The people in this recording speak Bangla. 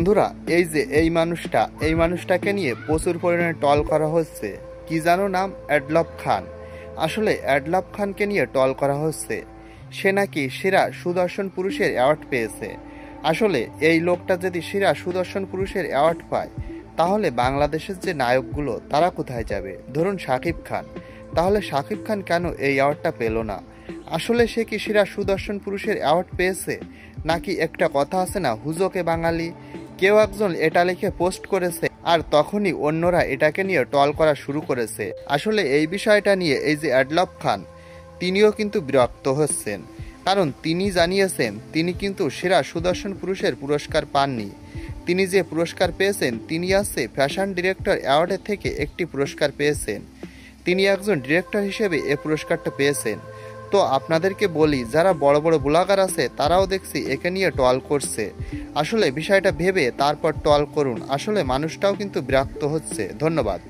বন্ধুরা, এই মানুষটাকে নিয়ে প্রচুর পরিমাণে টল করা হচ্ছে। কি জানো নাম? অ্যাডলফ খান। আসলে অ্যাডলফ খানকে নিয়ে টল করা হচ্ছে, সে নাকি সেরা সুদর্শন পুরুষের অ্যাওয়ার্ড পেয়েছে। আসলে এই লোকটা যদি সেরা সুদর্শন পুরুষের অ্যাওয়ার্ড পায়, তাহলে বাংলাদেশের যে নায়কগুলো তারা কোথায় যাবে? ধরুন শাকিব খান, তাহলে শাকিব খান কেন এই অ্যাওয়ার্ডটা পেল না? আসলে সে কি সেরা সুদর্শন পুরুষের অ্যাওয়ার্ড পেয়েছে, নাকি একটা কথা আছে না, হুজোকে বাঙালি? কেউ একজন এটা লিখে পোস্ট করেছে, আর তখনই অন্যরা এটাকে নিয়ে টল করা শুরু করেছে। আসলে এই বিষয়টা নিয়ে এই যে অ্যাডলফ খান, তিনিও কিন্তু বিরক্ত হচ্ছেন, কারণ তিনি জানিয়েছেন তিনি কিন্তু সেরা সুদর্শন পুরুষের পুরস্কার পাননি। তিনি যে পুরস্কার পেয়েছেন, তিনি আছে ফ্যাশন ডিরেক্টর অ্যাওয়ার্ডের থেকে একটি পুরস্কার পেয়েছেন। তিনি একজন ডিরেক্টর হিসেবে এ পুরস্কারটা পেয়েছেন। তো আপনাদেরকে বলি, যারা বড় বড় ব্লগার আছে তারাও দেখছি একে নিয়ে টল করছে। আসলে বিষয়টা ভেবে তারপর টল করুন, আসলে মানুষটাও কিন্তু বিরক্ত হচ্ছে। ধন্যবাদ।